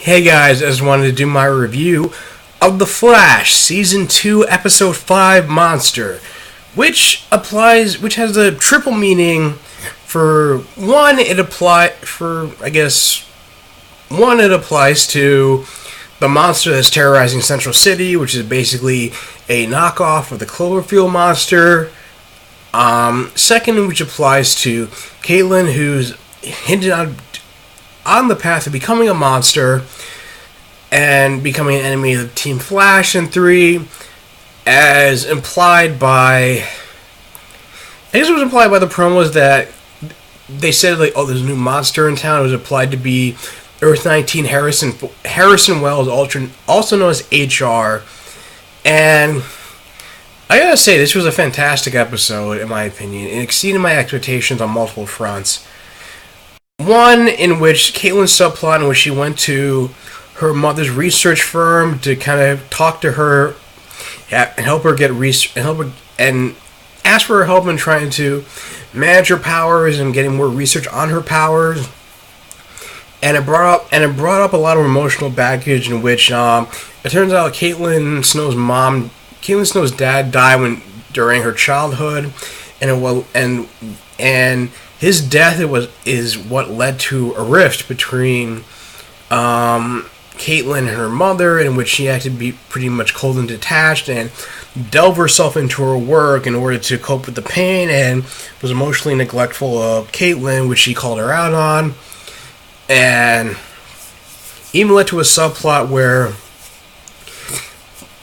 Hey guys, I just wanted to do my review of The Flash Season 2 Episode 5 Monster, which has a triple meaning. For one, it applies to the monster that's terrorizing Central City, which is basically a knockoff of the Cloverfield monster. Second, which applies to Caitlin, who's hinted on the path of becoming a monster and becoming an enemy of Team Flash. And three, as implied by, the promos that they said, like, oh, there's a new monster in town. It was applied to be Earth 19 Harrison Wells, also known as HR. And I gotta say, this was a fantastic episode, in my opinion. It exceeded my expectations on multiple fronts. One, in which Caitlin's subplot, in which she went to her mother's research firm to kind of talk to her and help her get research, and ask for her help in trying to manage her powers and getting more research on her powers. And it brought up a lot of emotional baggage, in which it turns out Caitlin Snow's dad died during her childhood, and his death is what led to a rift between Caitlin and her mother, in which she had to be pretty much cold and detached and delve herself into her work in order to cope with the pain, and was emotionally neglectful of Caitlin, which she called her out on, and even led to a subplot where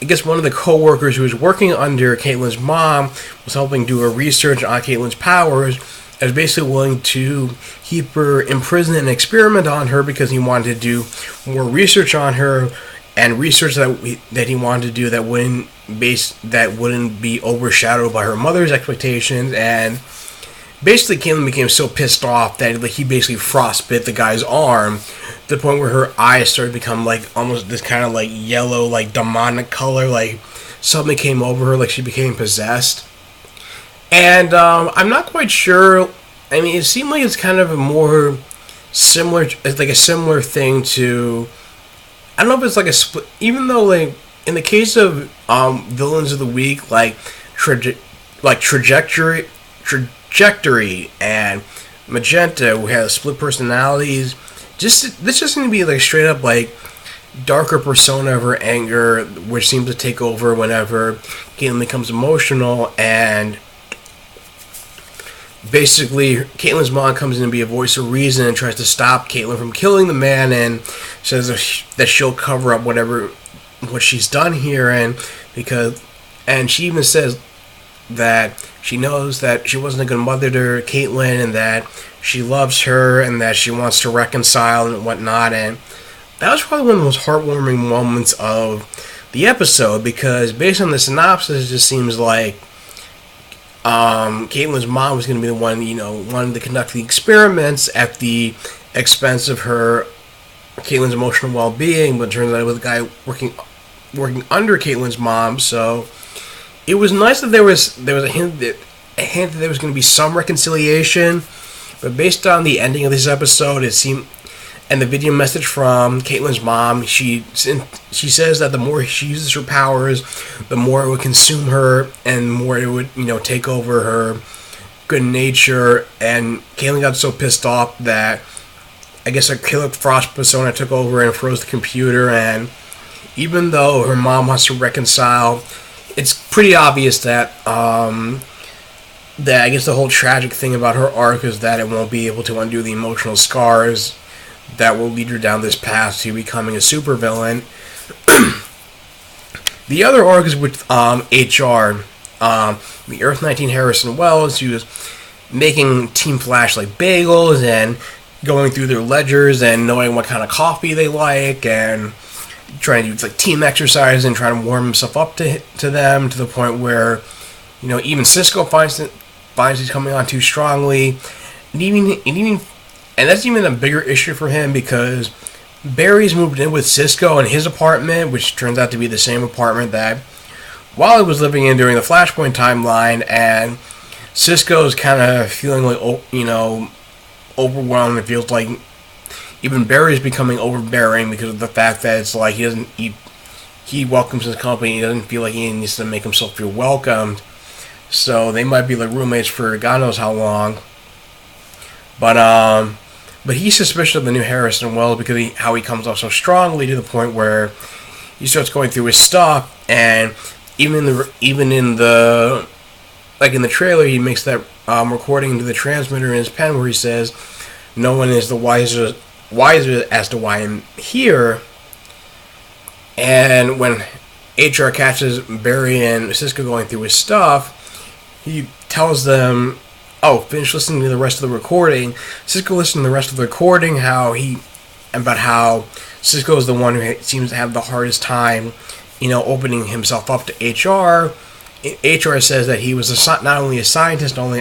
I guess one of the co-workers who was working under Caitlin's mom was helping do her research on Caitlin's powers, and was basically willing to keep her imprisoned and experiment on her because he wanted to do more research on her, and research that he wanted to do that wouldn't be overshadowed by her mother's expectations. And basically Caitlin became so pissed off that he basically frostbit the guy's arm to the point where her eyes started to become like almost this kind of like yellow, like demonic color, like something came over her, like she became possessed. And I'm not quite sure. I mean, it seemed like it's kind of a similar thing to, I don't know if it's like a split, even though, like, in the case of Villains of the Week, like Trajectory and Magenta, who have split personalities, this just seems to be like straight up like darker persona of her anger, which seems to take over whenever Caitlin becomes emotional. And basically, Caitlin's mom comes in to be a voice of reason and tries to stop Caitlin from killing the man, and says that she'll cover up what she's done here, and she even says that she knows that she wasn't a good mother to Caitlin, and that she loves her, and that she wants to reconcile and whatnot. And that was probably one of the most heartwarming moments of the episode, because based on the synopsis, it just seems like Caitlin's mom was going to be the one, wanting to conduct the experiments at the expense of Caitlin's emotional well-being, but it turns out it was a guy working under Caitlin's mom. So it was nice that there was a hint that there was going to be some reconciliation, but based on the ending of this episode, it seemed, and the video message from Caitlin's mom, she says that the more she uses her powers, the more it would consume her, and the more it would, take over her good nature. And Caitlin got so pissed off that I guess a Killer Frost persona took over and froze the computer. And even though her mom wants to reconcile, it's pretty obvious that I guess the whole tragic thing about her arc is that it won't be able to undo the emotional scars that will lead her down this path to becoming a supervillain. The other arc is with HR, the Earth 19 Harrison Wells, who's making Team Flash like bagels and going through their ledgers and knowing what kind of coffee they like, and trying to do like team exercise and trying to warm himself up to them, to the point where even Cisco finds he's coming on too strongly, and that's even a bigger issue for him, because Barry's moved in with Cisco in his apartment, which turns out to be the same apartment that Wally was living in during the Flashpoint timeline. And Cisco's kind of feeling like, overwhelmed. It feels like even Barry's becoming overbearing because of the fact that it's like he welcomes his company. He doesn't feel like he needs to make himself feel welcomed. So they might be like roommates for God knows how long. But he's suspicious of the new Harrison Wells because how he comes off so strongly to the point where he starts going through his stuff, and even in the like in the trailer, he makes that recording into the transmitter in his pen where he says, "No one is the wiser as to why I'm here." And when HR catches Barry and Cisco going through his stuff, he tells them, "Oh, finish listening to the rest of the recording." Cisco listened to the rest of the recording, about how Cisco is the one who seems to have the hardest time, opening himself up to HR. HR says that he was not only a scientist on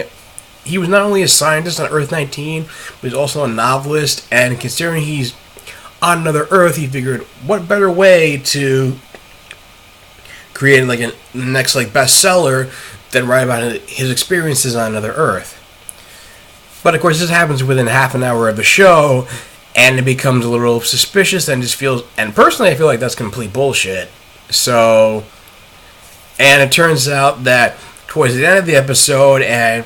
Earth-19, but he's also a novelist, and considering he's on another Earth, he figured what better way to create like a next bestseller than write about his experiences on another Earth. But of course, this happens within half an hour of the show, and it becomes a little suspicious and just feels. And personally, I feel like that's complete bullshit. So, and it turns out that towards the end of the episode, and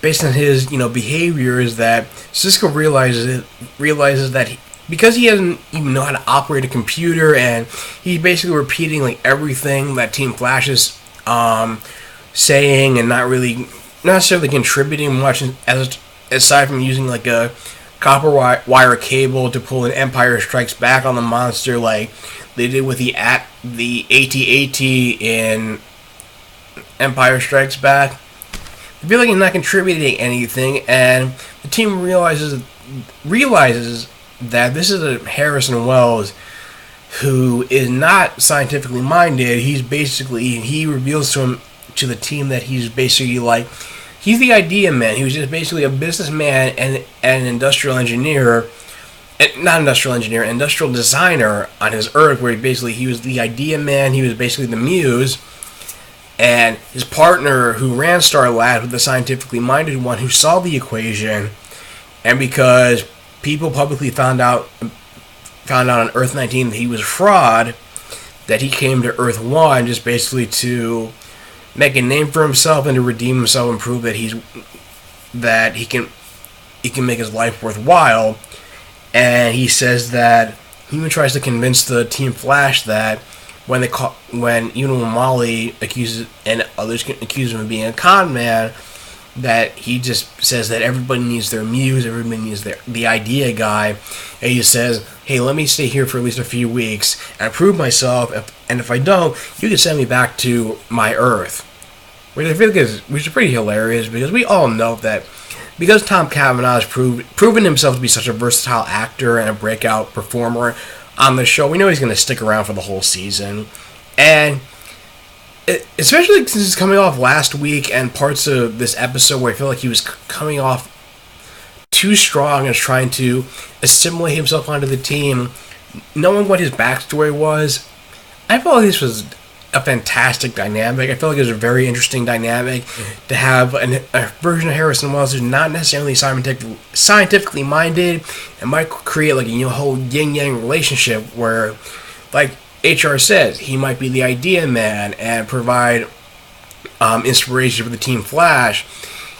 based on his behavior, is that Cisco realizes that because he doesn't even know how to operate a computer, and he's basically repeating like everything that Team Flash is saying, and not necessarily contributing much aside from using like a copper wire cable to pull an Empire Strikes Back on the monster, like they did with the AT-AT in Empire Strikes Back. I feel like he's not contributing anything, and the team realizes that this is a Harrison Wells who is not scientifically minded. He reveals to the team that he's basically like, he's the idea man. He was just basically a businessman and an industrial engineer, industrial designer on his Earth, where he was the idea man. He was basically the muse. And his partner, who ran Star Labs, was the scientifically minded one who solved the equation. And because people publicly found out on Earth-19 that he was a fraud, that he came to Earth-1 just basically to make a name for himself and to redeem himself and prove that he can make his life worthwhile. And he says that he even tries to convince the Team Flash that when Molly accuses and others accuse him of being a con man, that he just says that everybody needs their muse, everybody needs the idea guy, and he says, "Hey, let me stay here for at least a few weeks and prove myself, and if I don't, you can send me back to my Earth." Which I feel like is pretty hilarious, because we all know that because Tom Cavanaugh has proven himself to be such a versatile actor and a breakout performer on the show, we know he's going to stick around for the whole season. And especially since he's coming off last week and parts of this episode where I feel like he was coming off too strong as trying to assimilate himself onto the team, knowing what his backstory was, I felt like this was a fantastic dynamic. I felt like it was a very interesting dynamic to have a version of Harrison Wells who's not necessarily scientifically minded and might create like a whole yin-yang relationship where, like HR says, he might be the idea man and provide inspiration for the Team Flash.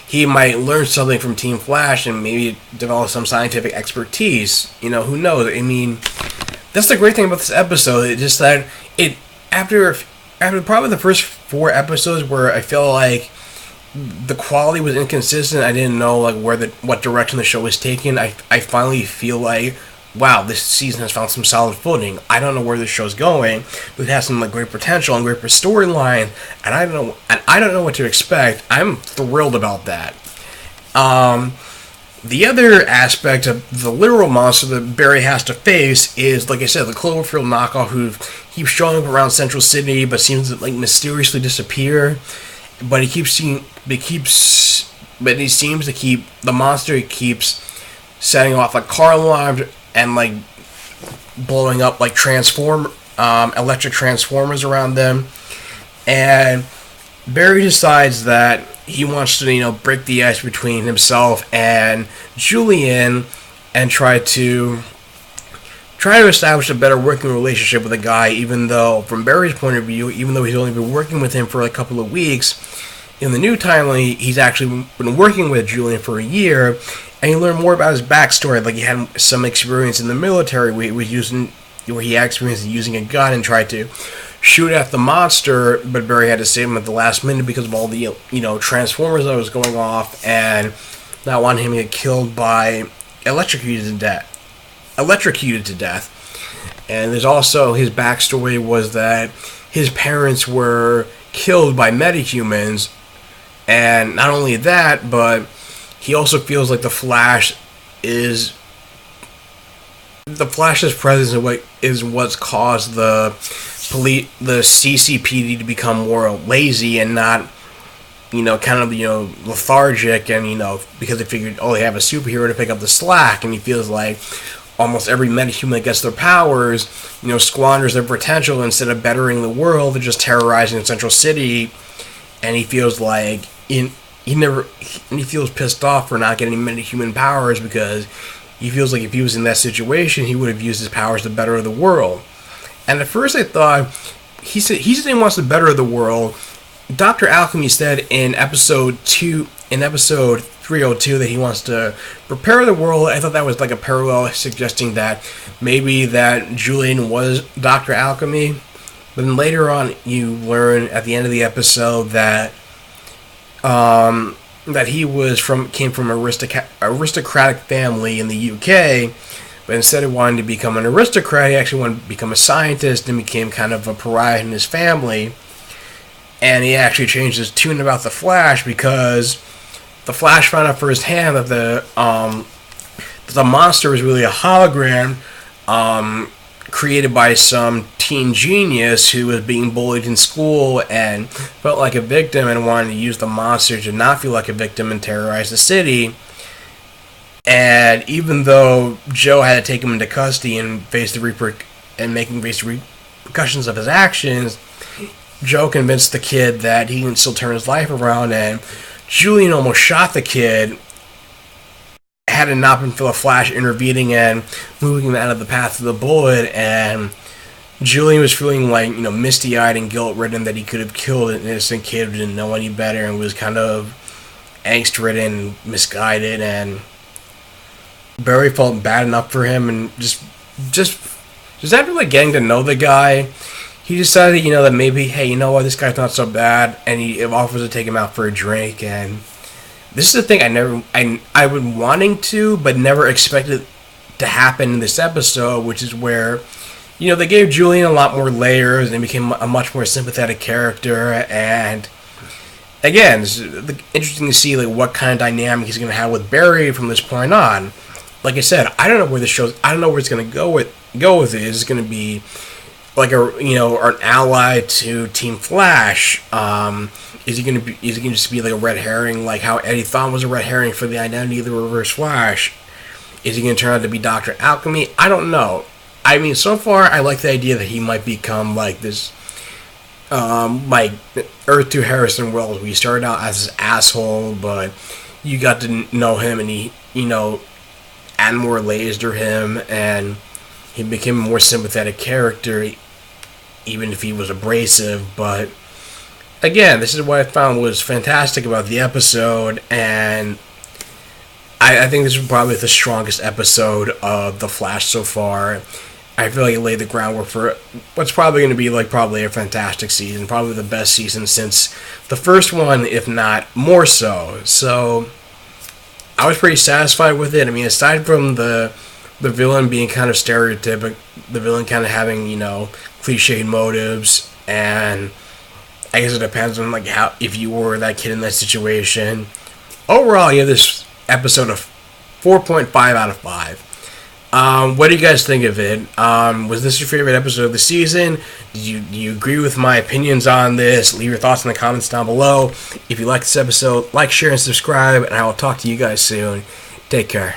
He might learn something from Team Flash and maybe develop some scientific expertise. Who knows? I mean, that's the great thing about this episode. It's just that after probably the first 4 episodes where I feel like the quality was inconsistent, I didn't know like what direction the show was taking. I finally feel like, wow, this season has found some solid footing. I don't know where this show's going, but it has some like great potential and great storyline, and I don't know what to expect. I'm thrilled about that. The other aspect of the literal monster that Barry has to face is, like I said, the Cloverfield knockoff who keeps showing up around Central City but seems to like mysteriously disappear. But he seems to keep the monster. He keeps setting off like car alarms and like blowing up like electric transformers around them. And Barry decides that he wants to, break the ice between himself and Julian and try to try to establish a better working relationship with the guy, even though, from Barry's point of view, even though he's only been working with him for a couple of weeks, in the new timeline, he's actually been working with Julian for a year, and you learn more about his backstory. Like, he had some experience in the military where he experienced using a gun and tried to shoot at the monster, but Barry had to save him at the last minute because of all the, Transformers that was going off, and not wanting him to get killed by electrocuted to death. And there's also his backstory was that his parents were killed by metahumans, and not only that, but he also feels like the Flash's presence is what's caused the CCPD to become more lazy and not, lethargic, and, because they figured, they have a superhero to pick up the slack, and he feels like almost every metahuman that gets their powers, squanders their potential. Instead of bettering the world, they're just terrorizing Central City, and he feels like he feels pissed off for not getting metahuman powers, because he feels like if he was in that situation, he would have used his powers to better the world. And at first I thought, he said he wants to better the world. Dr. Alchemy said in episode 302 that he wants to prepare the world. I thought that was like a parallel suggesting that maybe that Julian was Dr. Alchemy. But then later on, you learn at the end of the episode that he came from an aristocratic family in the UK, but instead of wanting to become an aristocrat, he actually wanted to become a scientist and became kind of a pariah in his family. And he actually changed his tune about the Flash because the Flash found out firsthand that the monster was really a hologram created by some teen genius who was being bullied in school and felt like a victim and wanted to use the monster to not feel like a victim and terrorize the city. And even though Joe had to take him into custody and face the repercussions of his actions, Joe convinced the kid that he can still turn his life around, and Julian almost shot the kid had it not been for the Flash intervening and moving him out of the path of the bullet. And Julian was feeling like, misty-eyed and guilt-ridden that he could have killed an innocent kid who didn't know any better and was kind of angst-ridden, misguided, and Barry felt bad enough for him, and just after getting to know the guy, he decided, that maybe, hey, this guy's not so bad, and he offers to take him out for a drink. And this is the thing I've been wanting to, but never expected to happen in this episode, which is where, they gave Julian a lot more layers and became a much more sympathetic character. And again, it's interesting to see what kind of dynamic he's going to have with Barry from this point on. Like I said, I don't know where it's going to go with it. Is it going to be like an ally to Team Flash? Is he going to just be like a red herring, like how Eddie Thawne was a red herring for the identity of the Reverse Flash? Is he going to turn out to be Dr. Alchemy? I don't know. I mean, so far I like the idea that he might become like this, like Earth 2 Harrison Wells, where he started out as this asshole, but you got to know him and he, add more layers to him, and he became a more sympathetic character, even if he was abrasive. But again, this is what I found was fantastic about the episode, and I think this was probably the strongest episode of The Flash so far. I feel like it laid the groundwork for what's probably going to be probably a fantastic season, probably the best season since the first one, if not more so. So I was pretty satisfied with it. I mean, aside from the villain being kind of stereotypical, the villain kind of having, cliched motives, and I guess it depends on how, if you were that kid in that situation. Overall, this episode of 4.5 out of 5. What do you guys think of it? Was this your favorite episode of the season? Do you agree with my opinions on this? Leave your thoughts in the comments down below. If you like this episode, like, share, and subscribe, and I will talk to you guys soon. Take care.